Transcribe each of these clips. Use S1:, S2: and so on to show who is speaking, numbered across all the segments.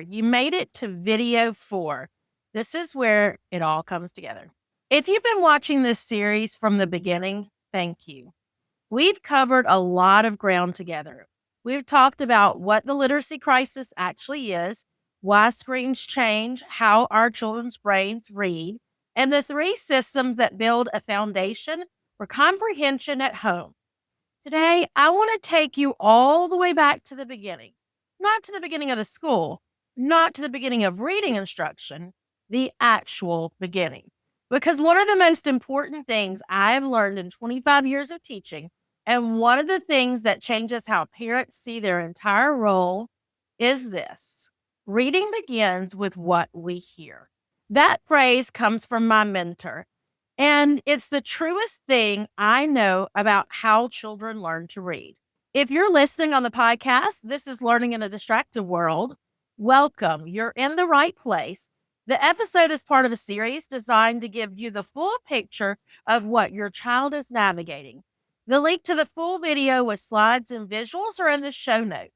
S1: You made it to video 4. This is where it all comes together. If you've been watching this series from the beginning, thank you. We've covered a lot of ground together. We've talked about what the literacy crisis actually is, why screens change, how our children's brains read, and the 3 systems that build a foundation for comprehension at home. Today, I want to take you all the way back to the beginning, not to the beginning of the school, not to the beginning of reading instruction, the actual beginning. Because one of the most important things I've learned in 25 years of teaching, and one of the things that changes how parents see their entire role, is this: reading begins with what we hear. That phrase comes from my mentor, and it's the truest thing I know about how children learn to read. If you're listening on the podcast, this is Learning in a Distracted World. Welcome. You're in the right place. The episode is part of a series designed to give you the full picture of what your child is navigating. The link to the full video with slides and visuals are in the show notes.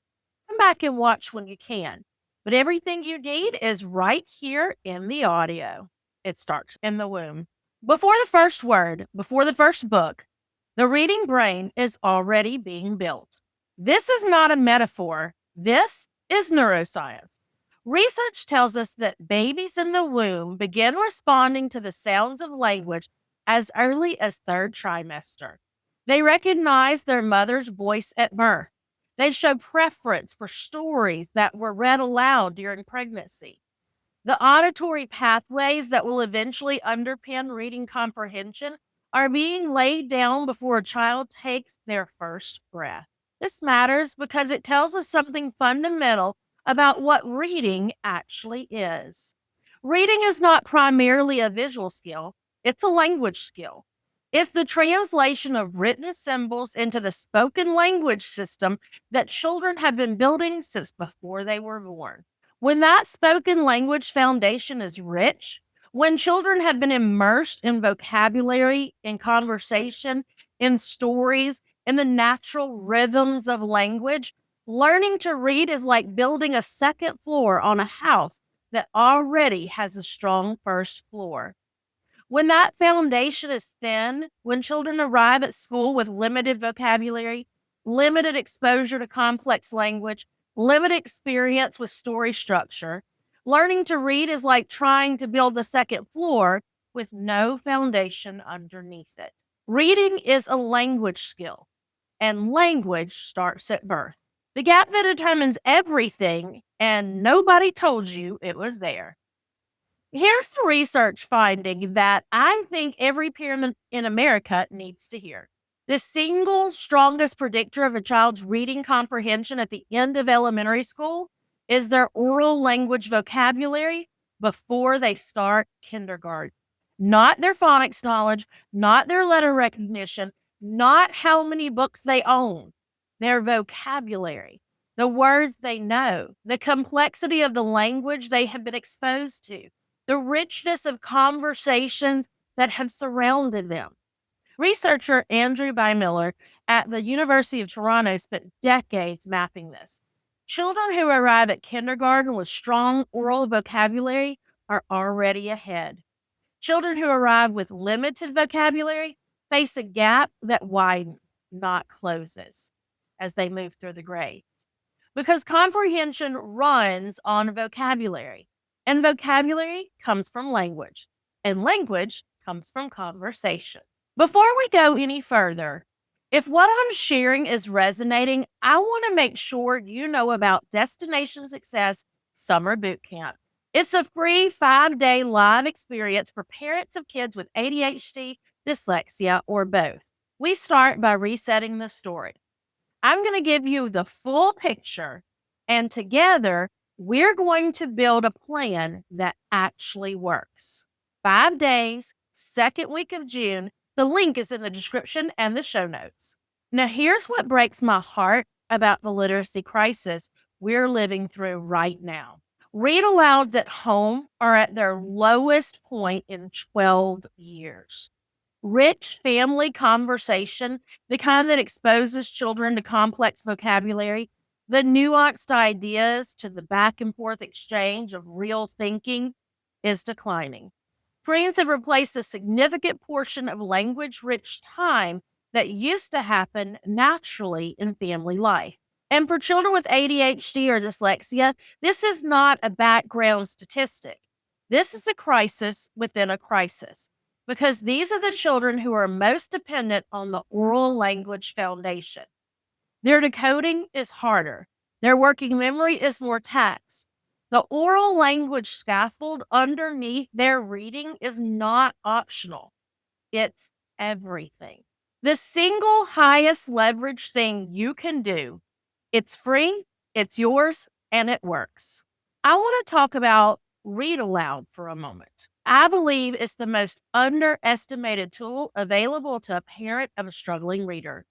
S1: Come back and watch when you can. But everything you need is right here in the audio. It starts in the womb. Before the first word, before the first book, the reading brain is already being built. This is not a metaphor. This is neuroscience. Research tells us that babies in the womb begin responding to the sounds of language as early as 3rd trimester. They recognize their mother's voice at birth. They show preference for stories that were read aloud during pregnancy. The auditory pathways that will eventually underpin reading comprehension are being laid down before a child takes their first breath. This matters because it tells us something fundamental about what reading actually is. Reading is not primarily a visual skill, it's a language skill. It's the translation of written symbols into the spoken language system that children have been building since before they were born. When that spoken language foundation is rich, when children have been immersed in vocabulary, in conversation, in stories, in the natural rhythms of language, learning to read is like building a second floor on a house that already has a strong first floor. When that foundation is thin, when children arrive at school with limited vocabulary, limited exposure to complex language, limited experience with story structure, learning to read is like trying to build the second floor with no foundation underneath it. Reading is a language skill, and language starts at birth. The gap that determines everything, and nobody told you it was there. Here's the research finding that I think every parent in America needs to hear. The single strongest predictor of a child's reading comprehension at the end of elementary school is their oral language vocabulary before they start kindergarten. Not their phonics knowledge, not their letter recognition, not how many books they own. Their vocabulary, the words they know, the complexity of the language they have been exposed to, the richness of conversations that have surrounded them. Researcher Andrew Miller at the University of Toronto spent decades mapping this. Children who arrive at kindergarten with strong oral vocabulary are already ahead. Children who arrive with limited vocabulary face a gap that widens, not closes, as they move through the grades. Because comprehension runs on vocabulary, and vocabulary comes from language, and language comes from conversation. Before we go any further, if what I'm sharing is resonating, I want to make sure you know about Destination Success Summer Boot Camp. It's a free 5-day live experience for parents of kids with ADHD, dyslexia, or both. We start by resetting the story. I'm going to give you the full picture, and together we're going to build a plan that actually works. 5 days, second week of June. The link is in the description and the show notes. Now, here's what breaks my heart about the literacy crisis we're living through right now. Read-Alouds at home are at their lowest point in 12 years. Rich family conversation, the kind that exposes children to complex vocabulary, The nuanced ideas to the back and forth exchange of real thinking is declining. Screens have replaced a significant portion of language rich time that used to happen naturally in family life. And for children with ADHD or dyslexia, this is not a background statistic. This is a crisis within a crisis because these are the children who are most dependent on the oral language foundation. Their decoding is harder. Their working memory is more taxed. The oral language scaffold underneath their reading is not optional. It's everything. The single highest leverage thing you can do. It's free, it's yours, and it works. I want to talk about Read-Aloud for a moment. I believe it's the most underestimated tool available to a parent of a struggling reader.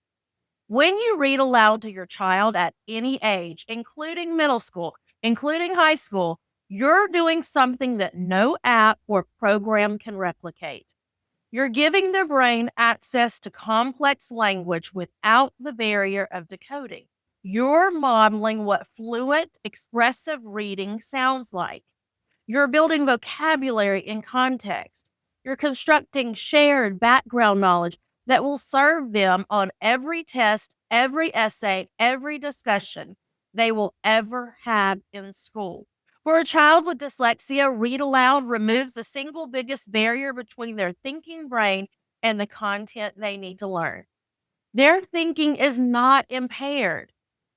S1: When you read aloud to your child at any age, including middle school, including high school, you're doing something that no app or program can replicate. You're giving their brain access to complex language without the barrier of decoding. You're modeling what fluent, expressive reading sounds like. You're building vocabulary and context. You're constructing shared background knowledge that will serve them on every test, every essay, every discussion they will ever have in school. For a child with dyslexia, Read-Aloud removes the single biggest barrier between their thinking brain and the content they need to learn. Their thinking is not impaired.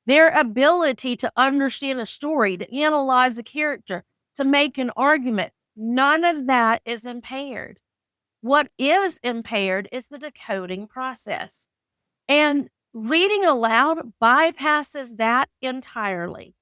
S1: Their ability to understand a story, to analyze a character, to make an argument, none of that is impaired. What is impaired is the decoding process. And reading aloud bypasses that entirely.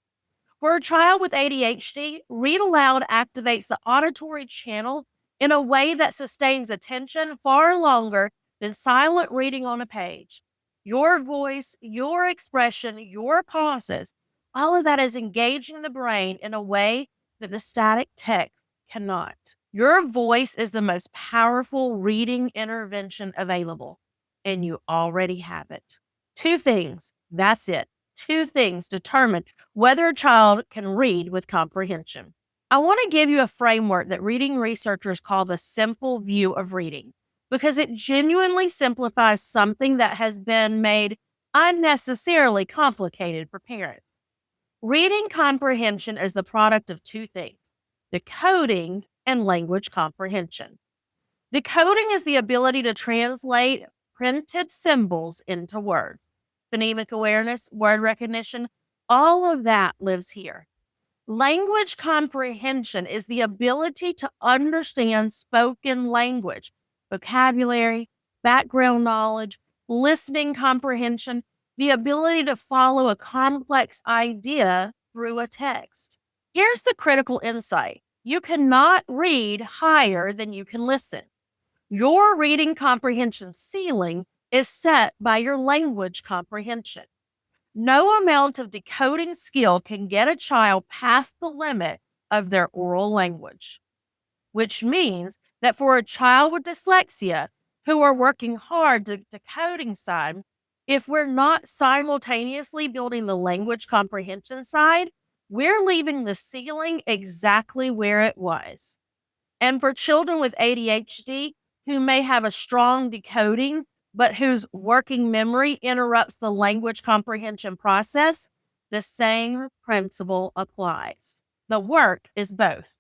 S1: For a child with ADHD, Read-Aloud activates the auditory channel in a way that sustains attention far longer than silent reading on a page. Your voice, your expression, your pauses, all of that is engaging the brain in a way that the static text cannot. Your voice is the most powerful reading intervention available, and you already have it. Two things, that's it. Two things determine whether a child can read with comprehension. I want to give you a framework that reading researchers call the simple view of reading because it genuinely simplifies something that has been made unnecessarily complicated for parents. Reading comprehension is the product of two things: decoding and language comprehension. Decoding is the ability to translate printed symbols into words. Phonemic awareness, word recognition, all of that lives here. Language comprehension is the ability to understand spoken language, vocabulary, background knowledge, listening comprehension, the ability to follow a complex idea through a text. Here's the critical insight: you cannot read higher than you can listen. Your reading comprehension ceiling is set by your language comprehension. No amount of decoding skill can get a child past the limit of their oral language, which means that for a child with dyslexia who are working hard to decoding side, if we're not simultaneously building the language comprehension side, we're leaving the ceiling exactly where it was. And for children with ADHD who may have a strong decoding, but whose working memory interrupts the language comprehension process, the same principle applies. The work is both,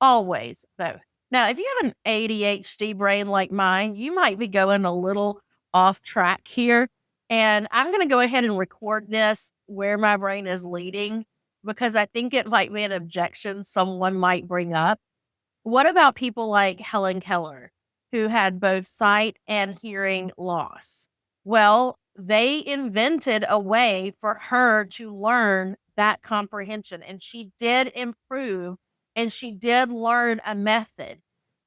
S1: always both. Now, if you have an ADHD brain like mine, you might be going a little off track here. And I'm going to go ahead and record this where my brain is leading because I think it might be an objection someone might bring up. What about people like Helen Keller, who had both sight and hearing loss? Well, they invented a way for her to learn that comprehension, and she did improve and she did learn a method.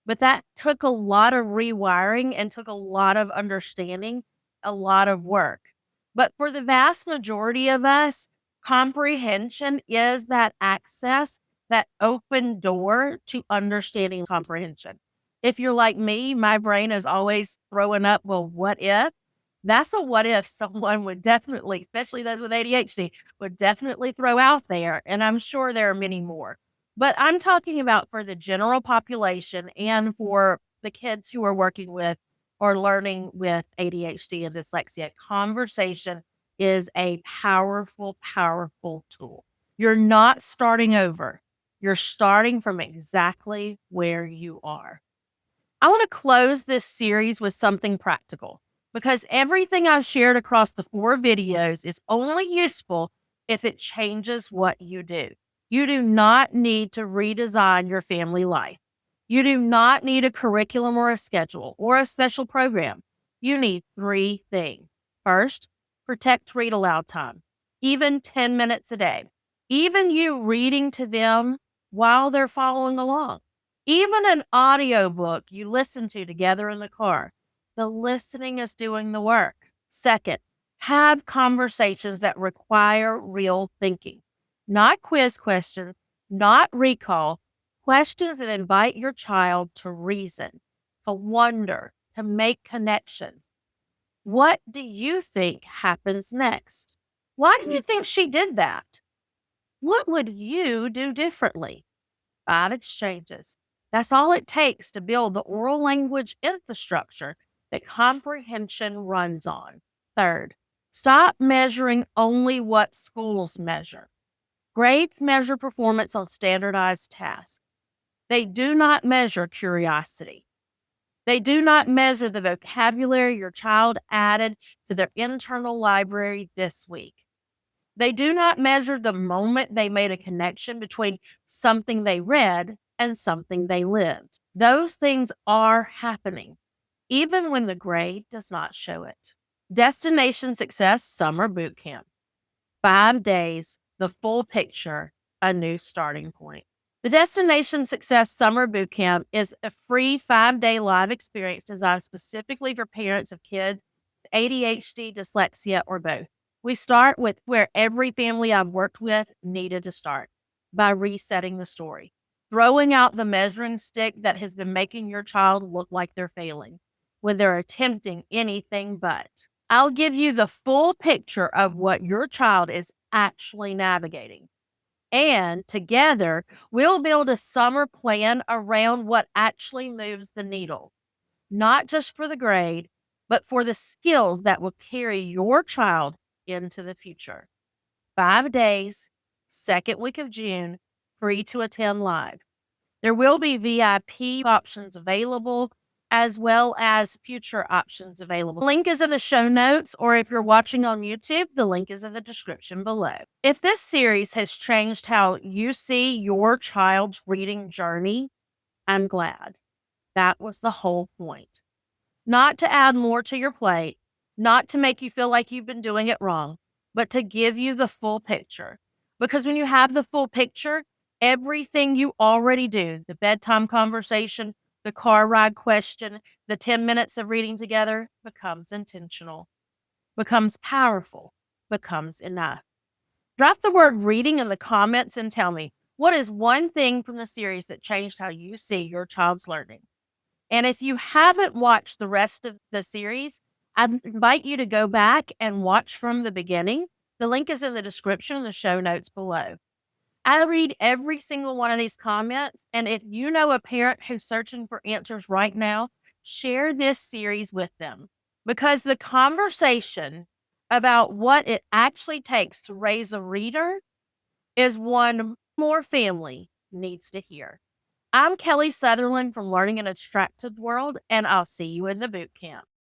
S1: But that took a lot of rewiring and took a lot of understanding, a lot of work. But for the vast majority of us, comprehension is that access, that open door to understanding comprehension. If you're like me, my brain is always throwing up, well, what if? That's a what if someone would definitely, especially those with ADHD, would definitely throw out there. And I'm sure there are many more. But I'm talking about for the general population and for the kids who are working with or learning with ADHD and dyslexia. Conversation is a powerful, powerful tool. You're not starting over, you're starting from exactly where you are. I want to close this series with something practical because everything I've shared across the 4 videos is only useful if it changes what you do. You do not need to redesign your family life. You do not need a curriculum or a schedule or a special program. You need 3 things. First, protect read aloud time, even 10 minutes a day. Even you reading to them while they're following along. Even an audiobook you listen to together in the car, the listening is doing the work. Second, have conversations that require real thinking, not quiz questions, not recall, questions that invite your child to reason, to wonder, to make connections. What do you think happens next? Why do you think she did that? What would you do differently? 5 exchanges. That's all it takes to build the oral language infrastructure that comprehension runs on. Third, stop measuring only what schools measure. Grades measure performance on standardized tasks. They do not measure curiosity. They do not measure the vocabulary your child added to their internal library this week. They do not measure the moment they made a connection between something they read and something they lived. Those things are happening, even when the grade does not show it. Destination Success Summer Boot Camp. 5 days, the full picture, a new starting point. The Destination Success Summer Boot Camp is a free 5-day live experience designed specifically for parents of kids with ADHD, dyslexia, or both. We start with where every family I've worked with needed to start, by resetting the story, throwing out the measuring stick that has been making your child look like they're failing when they're attempting anything but. I'll give you the full picture of what your child is actually navigating. And together, we'll build a summer plan around what actually moves the needle, not just for the grade, but for the skills that will carry your child into the future. 5 days, second week of June, free to attend live. There will be VIP options available as well as future options available. The link is in the show notes, or if you're watching on YouTube, the link is in the description below. If this series has changed how you see your child's reading journey, I'm glad. That was the whole point. Not to add more to your plate, not to make you feel like you've been doing it wrong, but to give you the full picture. Because when you have the full picture, everything you already do, the bedtime conversation, the car ride question, the 10 minutes of reading together, becomes intentional, becomes powerful, becomes enough. Drop the word reading in the comments and tell me, what is one thing from the series that changed how you see your child's learning? And if you haven't watched the rest of the series, I'd invite you to go back and watch from the beginning. The link is in the description and the show notes below. I read every single one of these comments. And if you know a parent who's searching for answers right now, share this series with them, because the conversation about what it actually takes to raise a reader is one more family needs to hear. I'm Kelly Sutherland from Learning in a Distracted World, and I'll see you in the boot camp.